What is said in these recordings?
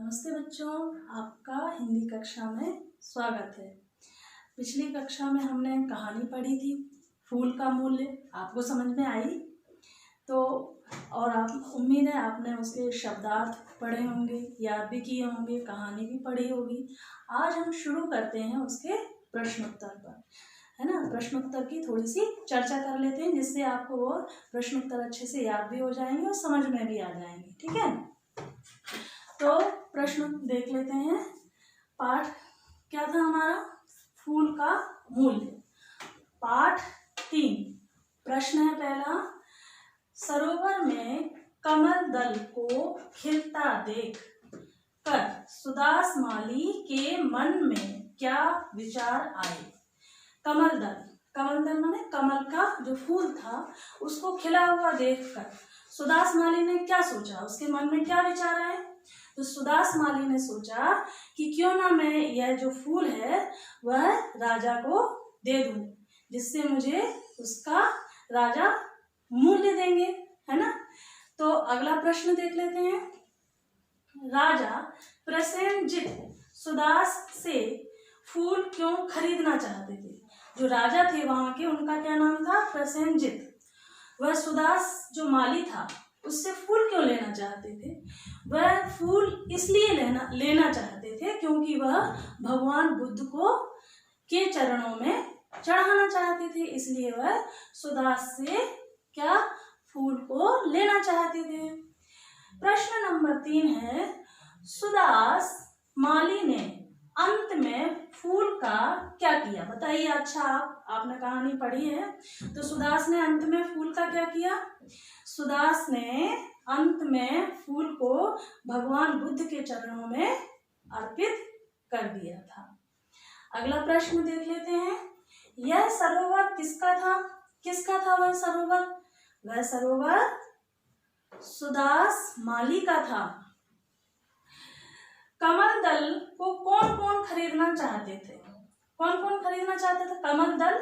नमस्ते बच्चों, आपका हिंदी कक्षा में स्वागत है। पिछली कक्षा में हमने कहानी पढ़ी थी फूल का मूल्य, आपको समझ में आई तो, और आप उम्मीद है आपने उसके शब्दार्थ पढ़े होंगे, याद भी किए होंगे, कहानी भी पढ़ी होगी। आज हम शुरू करते हैं उसके प्रश्नोत्तर पर, है ना। प्रश्नोत्तर की थोड़ी सी चर्चा कर लेते हैं, जिससे आपको वो प्रश्नोत्तर अच्छे से याद भी हो जाएंगे और समझ में भी आ जाएंगे। ठीक है, तो प्रश्न देख लेते हैं। पाठ क्या था हमारा? फूल का मूल्य। पाठ 3, प्रश्न है पहला, सरोवर में कमल दल को खिलता देख कर सुदास माली के मन में क्या विचार आए? कमल दल माने कमल का जो फूल था उसको खिला हुआ देखकर सुदास माली ने क्या सोचा, उसके मन में क्या विचार आए? तो सुदास माली ने सोचा कि क्यों ना मैं यह जो फूल है वह राजा को दे दूं, जिससे मुझे उसका राजा मूल्य देंगे, है ना। तो अगला प्रश्न देख लेते हैं। राजा प्रसेनजित सुदास से फूल क्यों खरीदना चाहते थे? जो राजा थे वहां के, उनका क्या नाम था? प्रसेनजित। वह सुदास जो माली था उससे फूल क्यों लेना चाहते थे? वह फूल इसलिए लेना चाहते थे क्योंकि वह भगवान बुद्ध को के चरणों में चढ़ाना चाहते थे, इसलिए वह सुदास से क्या फूल को लेना चाहते थे। प्रश्न नंबर 3 है, सुदास माली ने अंत में फूल का क्या किया? बताइए। अच्छा, आपने कहानी पढ़ी है, तो सुदास ने अंत में फूल का क्या किया? सुदास ने अंत में फूल को भगवान बुद्ध के चरणों में अर्पित कर दिया था। अगला प्रश्न देख लेते हैं। यह सरोवर किसका था? किसका था वह सरोवर? वह सरोवर सुदास माली का था। कमल दल को कौन कौन खरीदना चाहते थे? कौन कौन खरीदना चाहता था? कमल दल,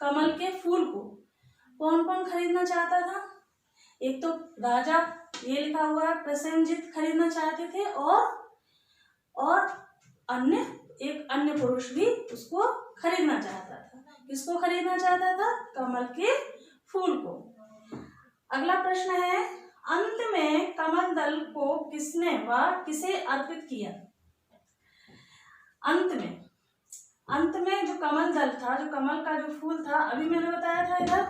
कमल के फूल को कौन कौन खरीदना चाहता था? एक तो राजा, ये लिखा हुआ है, प्रसेनजित खरीदना चाहते थे, और एक अन्य पुरुष भी उसको खरीदना चाहता था। किसको खरीदना चाहता था? कमल के फूल को। अगला प्रश्न है, अंत में कमल दल को किसने व किसे अर्पित किया? अंत में जो कमल दल था, जो कमल का जो फूल था, अभी मैंने बताया था इधर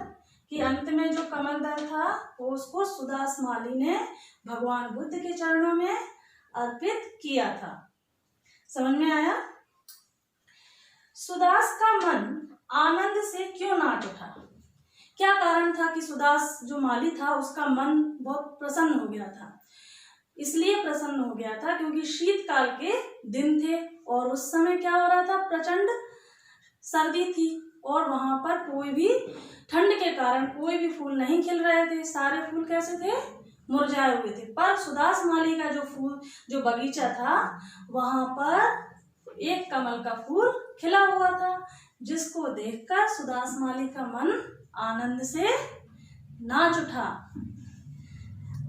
कि अंत में जो कमल दल था वो उसको सुदास माली ने भगवान बुद्ध के चरणों में अर्पित किया था। समझ में आया? सुदास का मन आनंद से क्यों नाच उठा? क्या कारण था कि सुदास जो माली था उसका मन बहुत प्रसन्न हो गया था? इसलिए प्रसन्न हो गया था क्योंकि शीतकाल के दिन थे और उस समय क्या हो रहा था? प्रचंड सर्दी थी और वहां पर कोई भी, ठंड के कारण कोई भी फूल नहीं खिल रहे थे, सारे फूल कैसे थे? मुरझाए हुए थे। पर सुदास माली का जो बगीचा था वहां पर एक कमल का फूल खिला हुआ था, जिसको देखकर सुदास माली का मन आनंद से नाच उठा।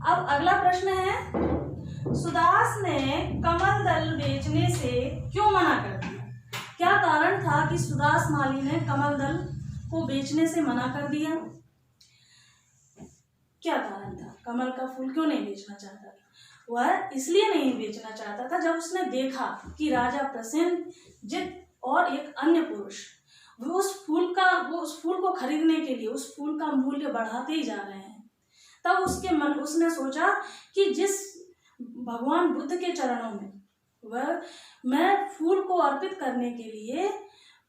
अब अगला प्रश्न है, सुदास ने कमल दल बेचने से क्यों मना कर दिया? क्या कारण था कि सुदास माली ने कमल दल को बेचने से मना कर दिया? क्या कारण था? कमल का फूल क्यों नहीं बेचना चाहता था? वह इसलिए नहीं बेचना चाहता था, जब उसने देखा कि राजा प्रसेनजित और एक अन्य पुरुष वो उस फूल को खरीदने के लिए उस फूल का मूल्य बढ़ाते ही जा रहे हैं, तब उसने सोचा कि जिस भगवान बुद्ध के चरणों में मैं फूल को अर्पित करने के लिए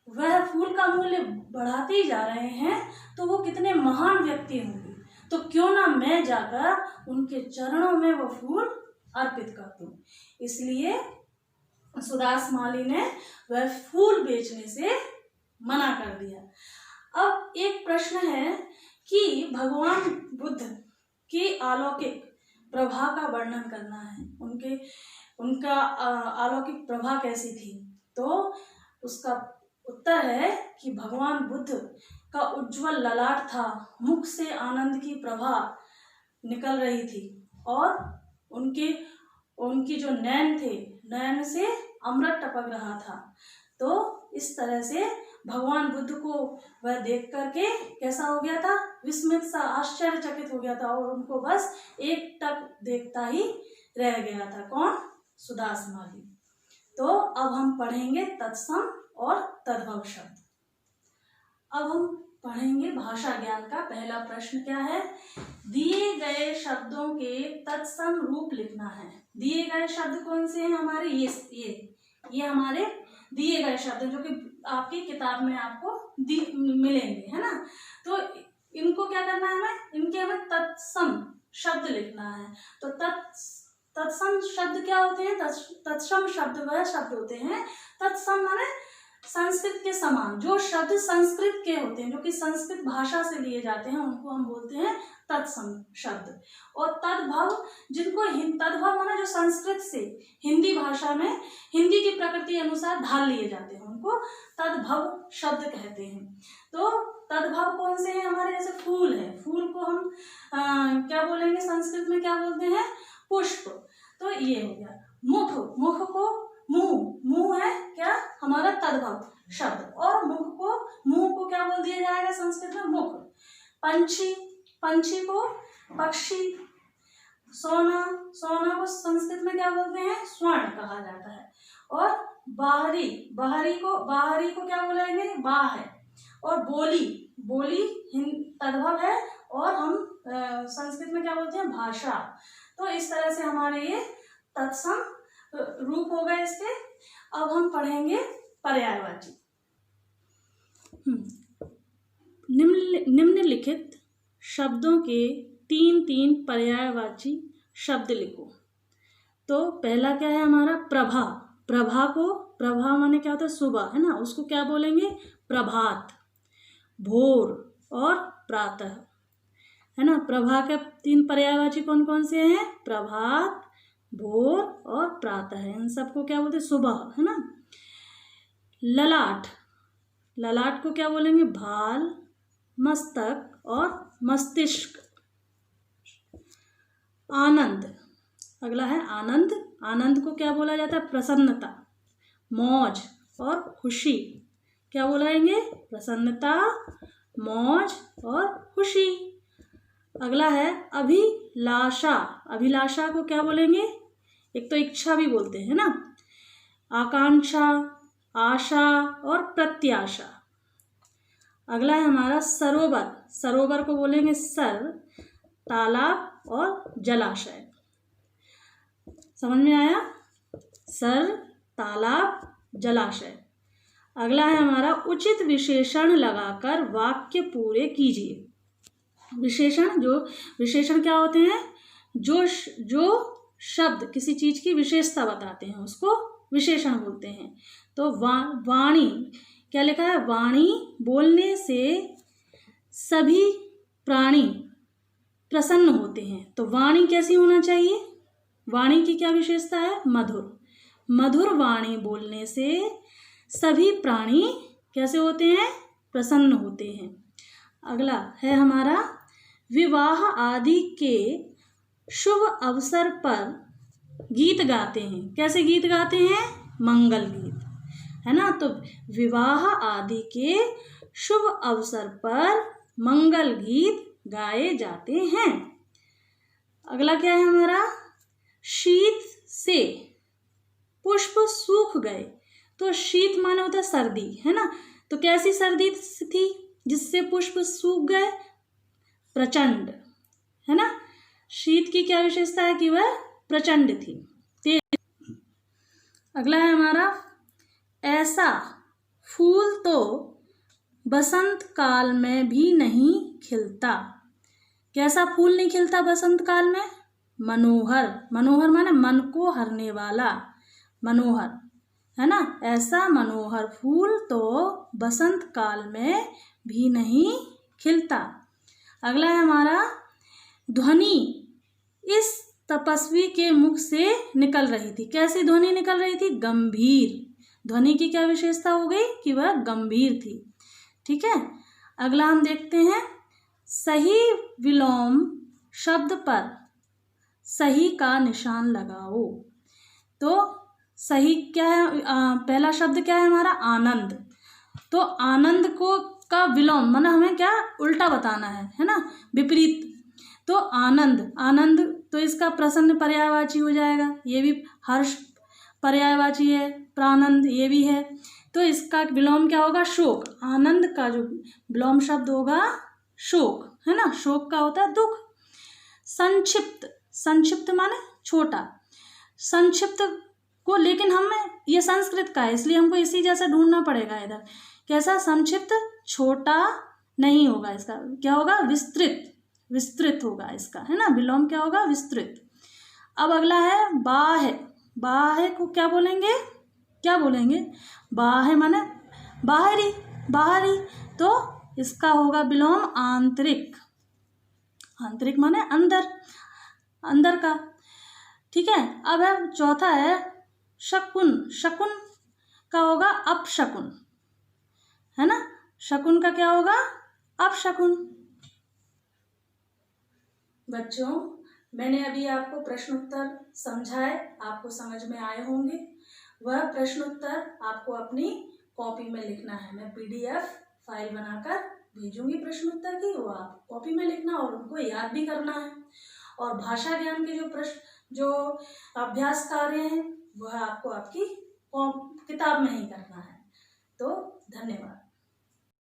वह फूल का मूल्य बढ़ाते ही जा रहे हैं, तो वो कितने महान व्यक्ति होंगे, तो क्यों ना मैं जाकर उनके चरणों में वो फूल अर्पित कर दूं। इसलिए सुदास माली ने वह फूल बेचने से मना कर दिया। अब एक प्रश्न है कि भगवान बुद्ध की अलौकिक प्रभा का वर्णन करना है, उनका अलौकिक प्रभा कैसी थी? तो उसका उत्तर है कि भगवान बुद्ध का उज्जवल ललाट था, मुख से आनंद की प्रभा निकल रही थी और उनके उनकी जो नैन थे, नैन से अमृत टपक रहा था। तो इस तरह से भगवान बुद्ध को वह देख करके कैसा हो गया था, विस्मित सा, आश्चर्यचकित हो गया था और उनको बस एक टक देखता ही रह गया था। कौन? सुदासमाली। तो अब हम पढ़ेंगे तत्सम और तद्भव शब्द। अब हम पढ़ेंगे भाषा ज्ञान का पहला प्रश्न क्या है, दिए गए शब्दों के तत्सम रूप लिखना है। दिए गए शब्द कौन से हैं हमारे, ये हमारे दिए गए शब्द जो कि आपकी किताब में आपको मिलेंगे, है ना। तो इनको क्या करना है, इनके हमें तत्सम शब्द लिखना है। तो तत्सम शब्द क्या होते हैं, तत्सम शब्द वह शब्द होते हैं, तत्सम माने संस्कृत के समान, जो शब्द संस्कृत के होते हैं, जो कि संस्कृत भाषा से लिए जाते हैं, उनको हम बोलते हैं तत्सम शब्द। और तद्भव, जिनको तद्भव माने जो संस्कृत से हिंदी भाषा में हिंदी की प्रकृति अनुसार ढाल लिए जाते हैं, उनको तद्भव शब्द कहते हैं। तो तद्भव कौन से हैं हमारे, जैसे फूल है, फूल को हम क्या बोलेंगे, संस्कृत में क्या बोलते हैं, पुष्प। तो ये हो गया। मुख, मुख को मुंह है क्या हमारा तद्भव शब्द, और मुंह को क्या बोल दिया जाएगा संस्कृत में, मुख। पंछी, पंछी को पक्षी। सोना को संस्कृत में क्या बोलते हैं, स्वर्ण कहा जाता है। और बाहरी को क्या बोलेंगे, बा है। और बोली तद्भव है, और हम संस्कृत में क्या बोलते हैं, भाषा। तो इस तरह से हमारे ये तत्सम रूप हो गए इसके। अब हम पढ़ेंगे पर्यायवाची। निम्नलिखित शब्दों के 3 पर्यायवाची शब्द लिखो। तो पहला क्या है हमारा, प्रभा। प्रभा माने क्या होता है, सुबह, है ना, उसको क्या बोलेंगे, प्रभात। भोर और प्रातः, है ना। प्रभा के 3 पर्यायवाची कौन कौन से हैं, प्रभात, भोर और प्रातः है। इन सबको क्या बोलते हैं, सुबह, है ना। ललाट को क्या बोलेंगे, भाल, मस्तक और मस्तिष्क। आनंद, अगला है आनंद। आनंद को क्या बोला जाता है, प्रसन्नता। मौज और खुशी, क्या बोलाएंगे, प्रसन्नता, मौज और खुशी। अगला है अभिलाषा। अभिलाषा को क्या बोलेंगे, एक तो इच्छा भी बोलते हैं ना, आकांक्षा, आशा और प्रत्याशा। अगला है हमारा सरोवर। सरोवर को बोलेंगे सर, तालाब और जलाशय। समझ में आया, सर, तालाब, जलाशय। अगला है हमारा उचित विशेषण लगाकर वाक्य पूरे कीजिए। विशेषण क्या होते हैं, जो शब्द किसी चीज की विशेषता बताते हैं उसको विशेषण बोलते हैं। तो वाणी, क्या लिखा है, वाणी बोलने से सभी प्राणी प्रसन्न होते हैं। तो वाणी कैसी होना चाहिए, वाणी की क्या विशेषता है, मधुर। मधुर वाणी बोलने से सभी प्राणी कैसे होते हैं, प्रसन्न होते हैं। अगला है हमारा विवाह आदि के शुभ अवसर पर गीत गाते हैं। कैसे गीत गाते हैं, मंगल गीत, है ना। तो विवाह आदि के शुभ अवसर पर मंगल गीत गाए जाते हैं। अगला क्या है हमारा, शीत से पुष्प सूख गए। तो शीत माना होता है सर्दी, है ना। तो कैसी सर्दी थी जिससे पुष्प सूख गए, प्रचंड, है ना। शीत की क्या विशेषता है कि वह प्रचंड थी, तेज। अगला है हमारा ऐसा फूल तो बसंत काल में भी नहीं खिलता। कैसा फूल नहीं खिलता बसंत काल में, मनोहर। मनोहर माने मन को हरने वाला, मनोहर, है ना। ऐसा मनोहर फूल तो बसंत काल में भी नहीं खिलता। अगला है हमारा ध्वनि इस तपस्वी के मुख से निकल रही थी। कैसी ध्वनि निकल रही थी, गंभीर। ध्वनि की क्या विशेषता हो गई कि वह गंभीर थी, ठीक है। अगला हम देखते हैं सही विलोम शब्द पर सही का निशान लगाओ। तो सही क्या है, पहला शब्द क्या है हमारा, आनंद। तो आनंद को का विलोम माने हमें क्या उल्टा बताना है ना, विपरीत। तो आनंद, आनंद तो इसका प्रसन्न पर्यायवाची हो जाएगा, ये भी हर्ष पर्यायवाची है, प्रानंद ये भी है। तो इसका विलोम क्या होगा, शोक। आनंद का जो विलोम शब्द होगा शोक, है ना, शोक का होता है दुख। संक्षिप्त, संक्षिप्त माने छोटा, संक्षिप्त को, लेकिन हमें ये संस्कृत का है इसलिए हमको इसी जैसा ढूंढना पड़ेगा इधर। कैसा, संक्षिप्त छोटा नहीं होगा, इसका क्या होगा, विस्तृत, विस्तृत होगा इसका, है ना, विलोम क्या होगा, विस्तृत। अब अगला है बाह्य। बाह्य को क्या बोलेंगे, क्या बोलेंगे, बाह्य माने बाहरी, बाहरी। तो इसका होगा विलोम आंतरिक, आंतरिक माने अंदर, अंदर का। ठीक है। अब है चौथा है शकुन। शकुन का होगा अपशकुन, है ना, शकुन का क्या होगा, अपशकुन। बच्चों, मैंने अभी आपको प्रश्नोत्तर समझाए, आपको समझ में आए होंगे। वह प्रश्नोत्तर आपको अपनी कॉपी में लिखना है। मैं PDF फाइल बनाकर भेजूंगी प्रश्नोत्तर की, वो आप कॉपी में लिखना और उनको याद भी करना है। और भाषा ज्ञान के जो प्रश्न, जो अभ्यास कार्य हैं, वह आपको आपकी किताब में ही करना है। तो धन्यवाद।